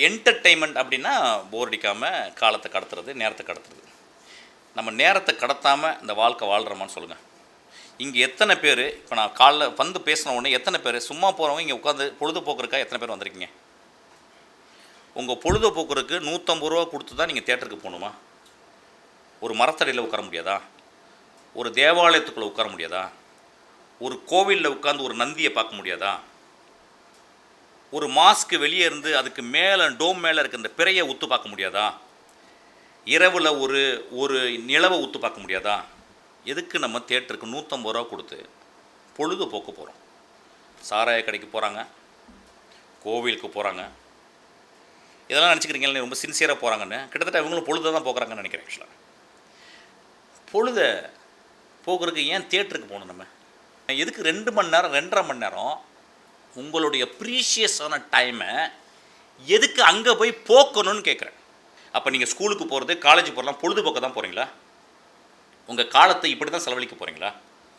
Entertainment அப்படின்னா போர் அடிக்காமல் காலத்தை கடத்துறது, நேரத்தை கடத்துறது. நம்ம நேரத்தை கடத்தாமல் இந்த வாழ்க்கை வாழ்கிறோமான்னு சொல்லுங்கள். இங்கே எத்தனை பேர் இப்போ நான் காலைல வந்து பேசின உடனே எத்தனை பேர் சும்மா போகிறவங்க இங்கே உட்காந்து பொழுதுபோக்குறக்கா எத்தனை பேர் வந்திருக்கீங்க? உங்கள் பொழுதுபோக்குறதுக்கு ரூ. 150 கொடுத்து தான் நீங்கள் தேட்டருக்கு போகணுமா? ஒரு மரத்தடியில் உட்கார முடியாதா? ஒரு தேவாலயத்துக்குள்ளே உட்கார முடியாதா? ஒரு கோவிலில் உட்காந்து ஒரு நந்தியை பார்க்க முடியாதா? ஒரு மாஸ்க்கு வெளியே இருந்து அதுக்கு மேலே டோம் மேலே இருக்க இந்த பிறையை உத்து பார்க்க முடியாதா? இரவில் ஒரு நிலவை உத்து பார்க்க முடியாதா? எதுக்கு நம்ம தேட்டருக்கு ரூ. 150 கொடுத்து பொழுதுபோக்கு போகிறோம்? சாராய கடைக்கு போகிறாங்க, கோவிலுக்கு போகிறாங்க, இதெல்லாம் நினச்சிக்கிறீங்களே ரொம்ப சின்சியராக போகிறாங்கன்னு. கிட்டத்தட்ட இவங்களும் பொழுதை தான் போக்குறாங்கன்னு நினைக்கிறேன். ஆக்சுவலாக பொழுதை போக்குறதுக்கு ஏன் தேட்டருக்கு போகணும்? நம்ம எதுக்கு 2 மணி நேரம் 2.5 மணி நேரம் உங்களுடைய ப்ரீஷியஸான டைமை எதுக்கு அங்கே போய் போக்கணும்னு கேட்குறேன். அப்போ நீங்கள் ஸ்கூலுக்கு போகிறது, காலேஜுக்கு போகிறலாம் பொழுதுபோக்க தான் போகிறீங்களா? உங்கள் காலத்தை இப்படி தான் செலவழிக்க போகிறீங்களா?